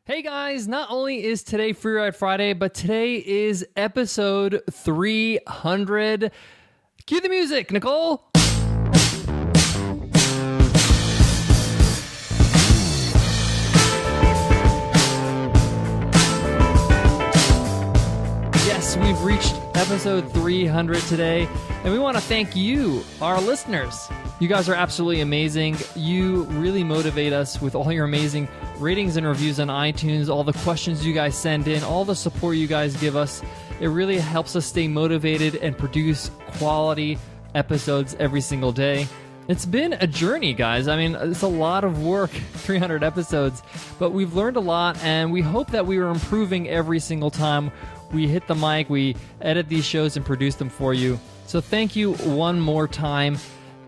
Hey guys, not only is today Free Ride Friday, but today is episode 300. Cue the music, Nicole. Yes, we've reached episode 300 today, and we want to thank you, our listeners. You guys are absolutely amazing. You really motivate us with all your amazing ratings and reviews on iTunes, all the questions you guys send in, all the support you guys give us. It really helps us stay motivated and produce quality episodes every single day. It's been a journey, guys. I mean, it's a lot of work, 300 episodes, but we've learned a lot, and we hope that we are improving every single time we hit the mic, we edit these shows and produce them for you. So thank you one more time.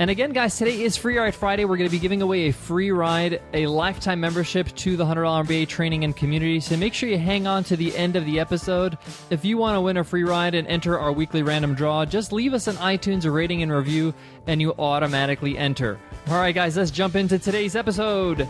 And again, guys, today is Free Ride Friday. We're going to be giving away a free ride, a lifetime membership to the $100 MBA Training and Community. So make sure you hang on to the end of the episode. If you want to win a free ride and enter our weekly random draw, just leave us an iTunes rating and review, and you automatically enter. All right, guys, let's jump into today's episode.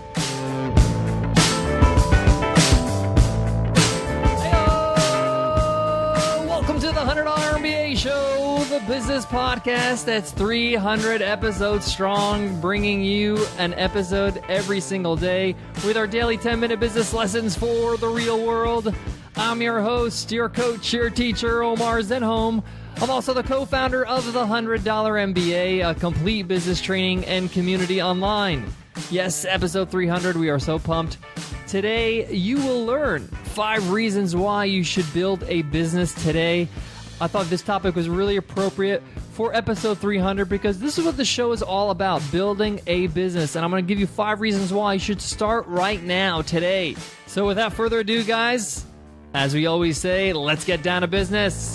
Welcome to the $100 MBA Show, the business podcast that's 300 episodes strong, bringing you an episode every single day with our daily 10-minute business lessons for the real world. I'm your host, your coach, your teacher, Omar Zenhom. I'm also the co-founder of the $100 MBA, a complete business training and community online. Yes, episode 300, we are so pumped. Today, you will learn 5 reasons why you should build a business today. I thought this topic was really appropriate for episode 300 because this is what the show is all about, building a business. And I'm going to give you 5 reasons why you should start right now, today. So without further ado, guys, as we always say, let's get down to business.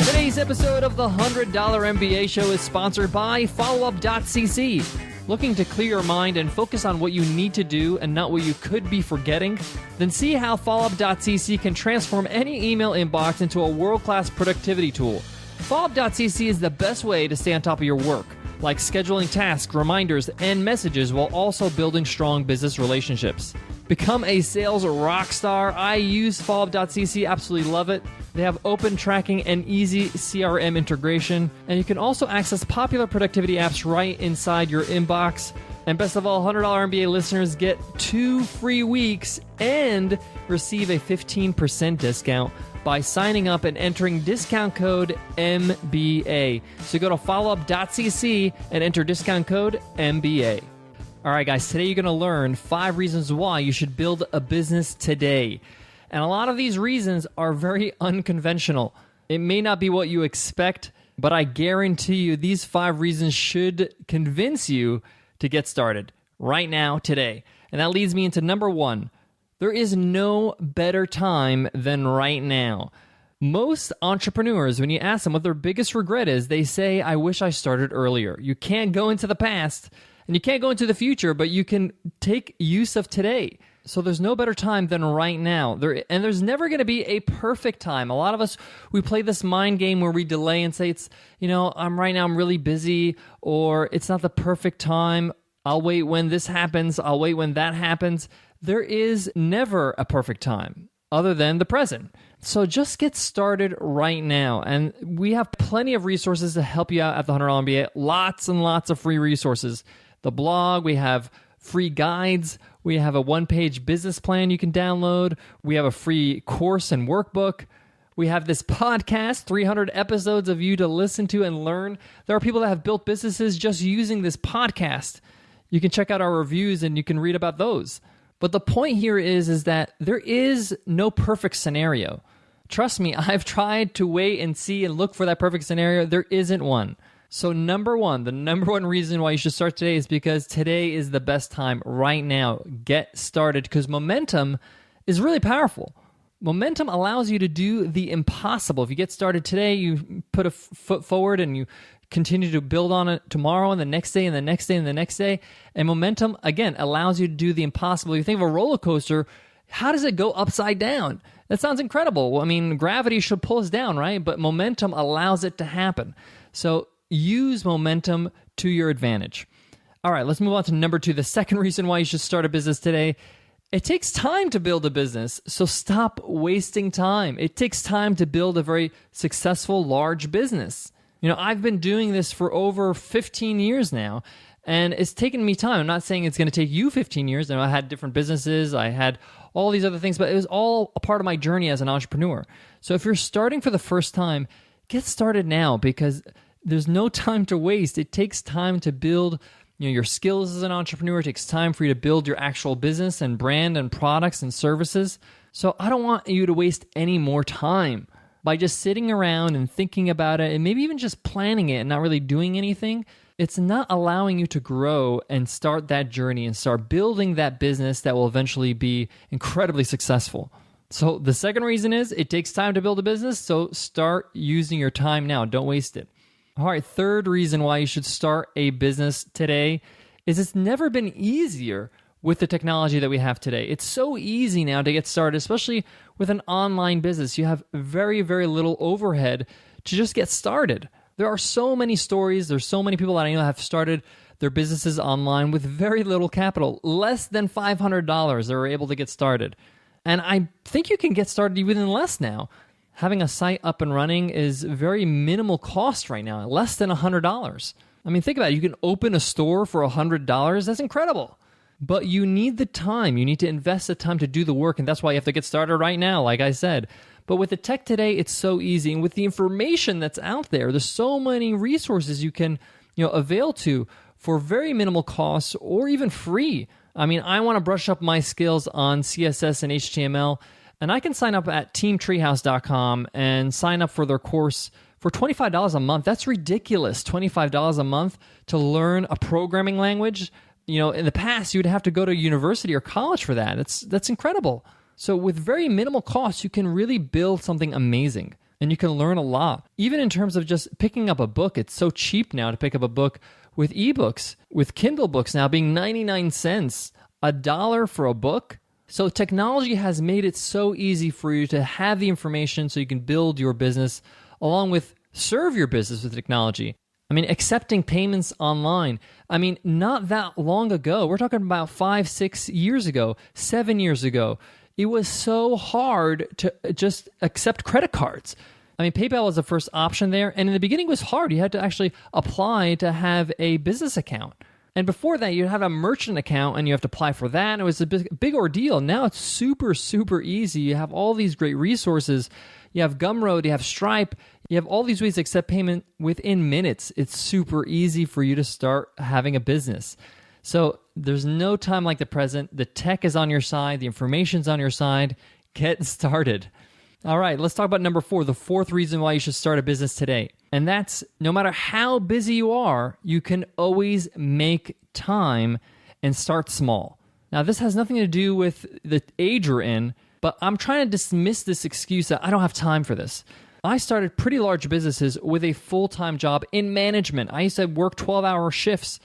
Today's episode of the $100 MBA Show is sponsored by followup.cc. Looking to clear your mind and focus on what you need to do and not what you could be forgetting? Then see how followup.cc can transform any email inbox into a world-class productivity tool. Followup.cc is the best way to stay on top of your work, like scheduling tasks, reminders, and messages while also building strong business relationships. Become a sales rock star. I use followup.cc, absolutely love it. They have open tracking and easy CRM integration, and you can also access popular productivity apps right inside your inbox. And best of all, $100 MBA listeners get 2 free weeks and receive a 15% discount by signing up and entering discount code MBA. So go to followup.cc and enter discount code MBA. All right, guys, today you're going to learn 5 reasons why you should build a business today. And a lot of these reasons are very unconventional. It may not be what you expect, but I guarantee you these 5 reasons should convince you to get started right now, today. And that leads me into number 1. There is no better time than right now. Most entrepreneurs, when you ask them what their biggest regret is, they say, I wish I started earlier. You can't go into the past and you can't go into the future, but you can take use of today. So there's no better time than right now. There's never going to be a perfect time. A lot of us, we play this mind game where we delay and say, I'm really busy, or it's not the perfect time. I'll wait when this happens. I'll wait when that happens. There is never a perfect time other than the present. So just get started right now. And we have plenty of resources to help you out at the $100 MBA. Lots and lots of free resources. The blog, we have free guides. We have a 1-page business plan you can download. We have a free course and workbook. We have this podcast, 300 episodes of you to listen to and learn. There are people that have built businesses just using this podcast. You can check out our reviews and you can read about those. But the point here is that there is no perfect scenario. Trust me, I've tried to wait and see and look for that perfect scenario. There isn't one. So the number one reason why you should start today is because today is the best time right now. Get started, because momentum is really powerful. Momentum allows you to do the impossible. If you get started today, you put a foot forward and you continue to build on it tomorrow and the next day and the next day and the next day. And momentum, again, allows you to do the impossible. You think of a roller coaster, how does it go upside down? That sounds incredible. I mean, gravity should pull us down, right? But momentum allows it to happen. So use momentum to your advantage. All right, let's move on to number 2. The second reason why you should start a business today. It takes time to build a business, so stop wasting time. It takes time to build a very successful, large business. I've been doing this for over 15 years now, and it's taken me time. I'm not saying it's going to take you 15 years. I had different businesses. I had all these other things, but it was all a part of my journey as an entrepreneur. So if you're starting for the first time, get started now because there's no time to waste. It takes time to build your skills as an entrepreneur. It takes time for you to build your actual business and brand and products and services. So I don't want you to waste any more time by just sitting around and thinking about it and maybe even just planning it and not really doing anything. It's not allowing you to grow and start that journey and start building that business that will eventually be incredibly successful. So the second reason is it takes time to build a business. So start using your time now. Don't waste it. All right, third reason why you should start a business today is it's never been easier with the technology that we have today. It's so easy now to get started, especially with an online business. You have very, very little overhead to just get started. There are so many stories. There's so many people that I know have started their businesses online with very little capital, less than $500 they were able to get started. And I think you can get started even less now. Having a site up and running is very minimal cost right now, less than $100. I mean, think about it. You can open a store for $100. That's incredible. But you need the time. You need to invest the time to do the work, and that's why you have to get started right now, like I said. But with the tech today, it's so easy. And with the information that's out there, there's so many resources you can avail to for very minimal costs or even free. I mean, I want to brush up my skills on CSS and HTML, and I can sign up at teamtreehouse.com and sign up for their course for $25 a month. That's ridiculous, $25 a month to learn a programming language. In the past, you would have to go to university or college for that. That's incredible. So with very minimal costs, you can really build something amazing, and you can learn a lot. Even in terms of just picking up a book, it's so cheap now to pick up a book with ebooks, with Kindle books now being 99 cents, $1 for a book. So technology has made it so easy for you to have the information so you can build your business along with serve your business with technology. I mean, accepting payments online. I mean, not that long ago, we're talking about 5, 6 years ago, 7 years ago, it was so hard to just accept credit cards. I mean, PayPal was the first option there, and in the beginning it was hard. You had to actually apply to have a business account. And before that, you'd have a merchant account, and you have to apply for that. And it was a big ordeal. Now it's super, super easy. You have all these great resources. You have Gumroad, you have Stripe. You have all these ways to accept payment within minutes. It's super easy for you to start having a business. So there's no time like the present. The tech is on your side. The information's on your side. Get started. All right, let's talk about number 4, the fourth reason why you should start a business today. And that's no matter how busy you are, you can always make time and start small. Now, this has nothing to do with the age we're in, but I'm trying to dismiss this excuse that I don't have time for this. I started pretty large businesses with a full-time job in management. I used to work 12-hour shifts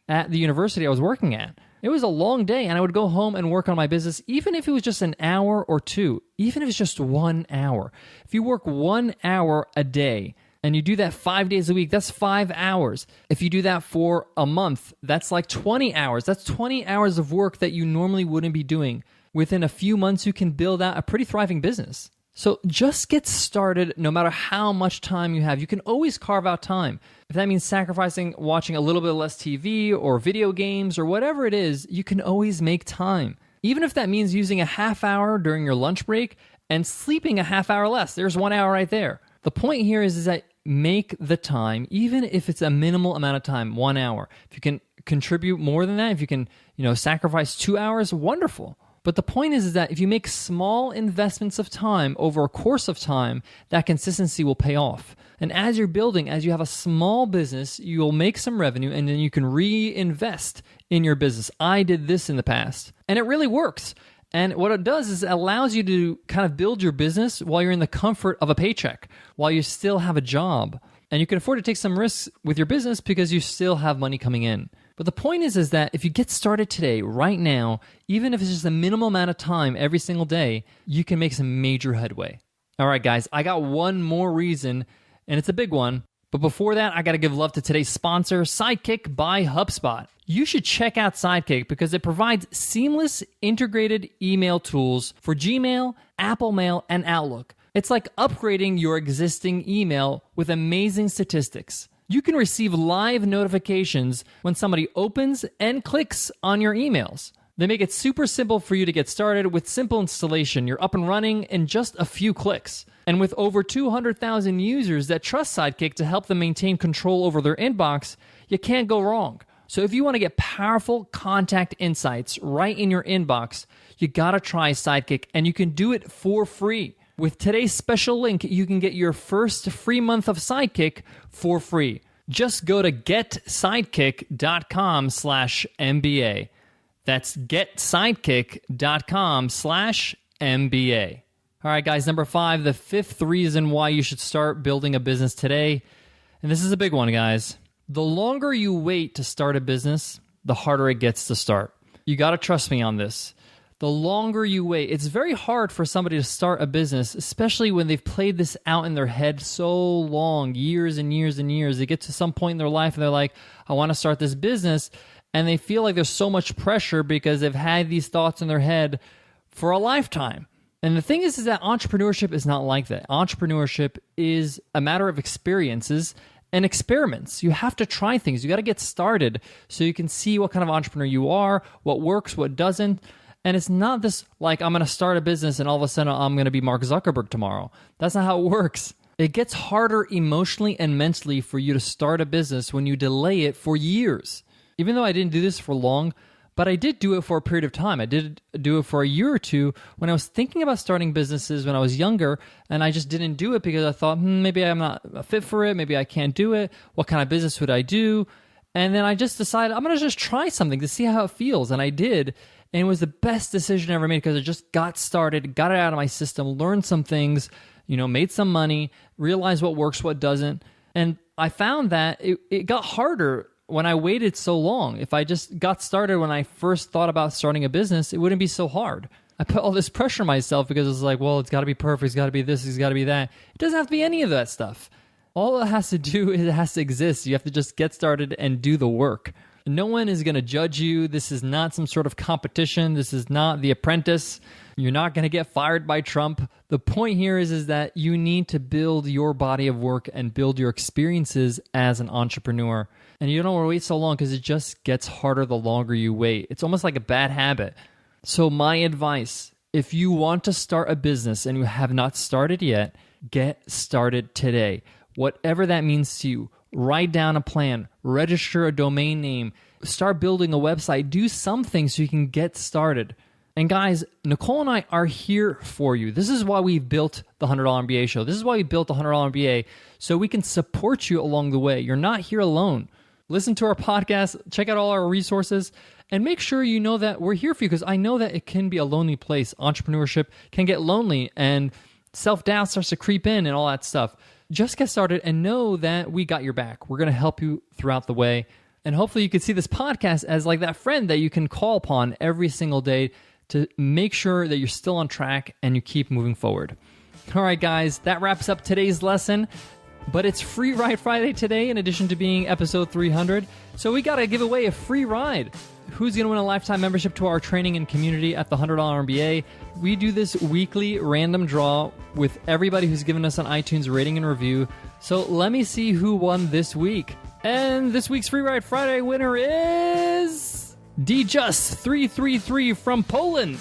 at the university I was working at. It was a long day, and I would go home and work on my business, even if it was just an hour or two, even if it's just 1 hour. If you work 1 hour a day, and you do that 5 days a week, that's 5 hours. If you do that for a month, that's like 20 hours. That's 20 hours of work that you normally wouldn't be doing. Within a few months, you can build out a pretty thriving business. So just get started no matter how much time you have. You can always carve out time. If that means sacrificing watching a little bit less TV or video games or whatever it is, you can always make time. Even if that means using a half hour during your lunch break and sleeping a half hour less, there's 1 hour right there. The point here is that make the time, even if it's a minimal amount of time, 1 hour. If you can contribute more than that, if you can, sacrifice 2 hours, wonderful. But the point is that if you make small investments of time over a course of time, that consistency will pay off. And as you're building, as you have a small business, you'll make some revenue and then you can reinvest in your business. I did this in the past, and it really works. And what it does is it allows you to kind of build your business while you're in the comfort of a paycheck, while you still have a job. And you can afford to take some risks with your business because you still have money coming in. But the point is that if you get started today, right now, even if it's just a minimal amount of time every single day, you can make some major headway. All right, guys, I got one more reason, and it's a big one. But before that, I got to give love to today's sponsor, Sidekick by HubSpot. You should check out Sidekick because it provides seamless integrated email tools for Gmail, Apple Mail, and Outlook. It's like upgrading your existing email with amazing statistics. You can receive live notifications when somebody opens and clicks on your emails. They make it super simple for you to get started with simple installation. You're up and running in just a few clicks. And with over 200,000 users that trust Sidekick to help them maintain control over their inbox, you can't go wrong. So if you want to get powerful contact insights right in your inbox, you got to try Sidekick, and you can do it for free. With today's special link, you can get your first free month of Sidekick for free. Just go to getsidekick.com/MBA. That's getsidekick.com/MBA. All right, guys, number 5, the 5th reason why you should start building a business today. And this is a big one, guys. The longer you wait to start a business, the harder it gets to start. You got to trust me on this. The longer you wait, it's very hard for somebody to start a business, especially when they've played this out in their head so long, years and years and years. They get to some point in their life and they're like, I want to start this business. And they feel like there's so much pressure because they've had these thoughts in their head for a lifetime. And the thing is that entrepreneurship is not like that. Entrepreneurship is a matter of experiences and experiments. You have to try things. You got to get started so you can see what kind of entrepreneur you are, what works, what doesn't. And it's not this like, I'm going to start a business and all of a sudden I'm going to be Mark Zuckerberg tomorrow. That's not how it works. It gets harder emotionally and mentally for you to start a business when you delay it for years. Even though I didn't do this for long, but I did do it for a period of time. I did do it for a year or two when I was thinking about starting businesses when I was younger, and I just didn't do it because I thought, maybe I'm not fit for it. Maybe I can't do it. What kind of business would I do? And then I just decided I'm going to just try something to see how it feels. And I did. And it was the best decision I ever made because I just got started, got it out of my system, learned some things, made some money, realized what works, what doesn't. And I found that it got harder when I waited so long. If I just got started when I first thought about starting a business, it wouldn't be so hard. I put all this pressure on myself because it's like, well, it's got to be perfect, it's got to be this, it's got to be that. It doesn't have to be any of that stuff. All it has to do is it has to exist. You have to just get started and do the work. No one is going to judge you. This is not some sort of competition. This is not The Apprentice. You're not going to get fired by Trump. The point here is that you need to build your body of work and build your experiences as an entrepreneur. And you don't want to wait so long because it just gets harder the longer you wait. It's almost like a bad habit. So my advice, if you want to start a business and you have not started yet, get started today. Whatever that means to you. Write down a plan, register a domain name, start building a website, do something so you can get started. And guys, Nicole and I are here for you. This is why we've built the $100 MBA show. This is why we built the $100 MBA, so we can support you along the way. You're not here alone. Listen to our podcast, check out all our resources, and make sure you know that we're here for you because I know that it can be a lonely place. Entrepreneurship can get lonely and self-doubt starts to creep in and all that stuff. Just get started and know that we got your back. We're going to help you throughout the way. And hopefully you can see this podcast as like that friend that you can call upon every single day to make sure that you're still on track and you keep moving forward. All right, guys, that wraps up today's lesson. But it's Free Ride Friday today in addition to being episode 300. So we got to give away a free ride. Who's going to win a lifetime membership to our training and community at the $100 MBA? We do this weekly random draw with everybody who's given us an iTunes rating and review. So let me see who won this week. And this week's Free Ride Friday winner is DJust333 from Poland.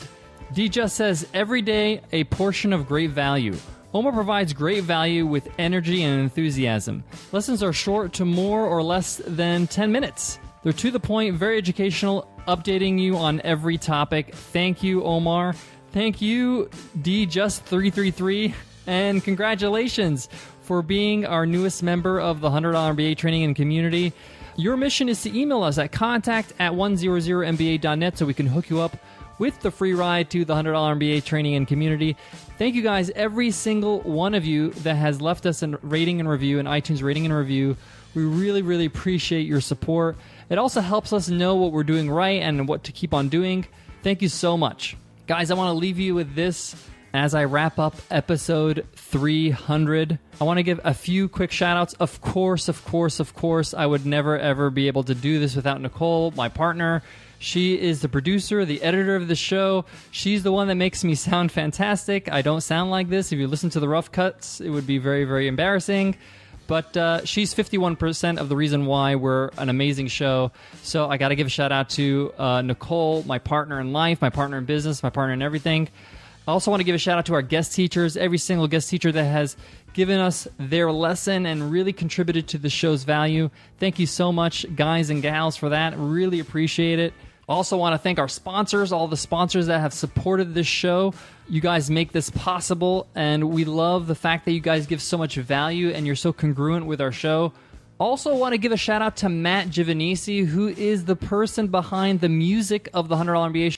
DJust says, every day a portion of great value. Omar provides great value with energy and enthusiasm. Lessons are short to more or less than 10 minutes. They're to the point, very educational, updating you on every topic. Thank you, Omar. Thank you, DJust333. And congratulations for being our newest member of the $100 MBA Training and Community. Your mission is to email us at contact@100mba.net so we can hook you up with the free ride to the $100 MBA Training and Community. Thank you guys, every single one of you that has left us a rating and review, an iTunes rating and review. We really, really appreciate your support. It also helps us know what we're doing right and what to keep on doing. Thank you so much. Guys, I want to leave you with this. As I wrap up episode 300, I want to give a few quick shout outs. Of course, I would never ever be able to do this without Nicole, my partner. She is the producer, the editor of the show. She's the one that makes me sound fantastic. I don't sound like this. If you listen to the rough cuts, it would be very, very embarrassing. But she's 51% of the reason why we're an amazing show. So I got to give a shout out to Nicole, my partner in life, my partner in business, my partner in everything. I also want to give a shout out to our guest teachers, every single guest teacher that has given us their lesson and really contributed to the show's value. Thank you so much, guys and gals, for that. Really appreciate it. I also want to thank our sponsors, all the sponsors that have supported this show. You guys make this possible, and we love the fact that you guys give so much value and you're so congruent with our show. Also want to give a shout out to Matt Giovanisi, who is the person behind the music of the $100 MBA show.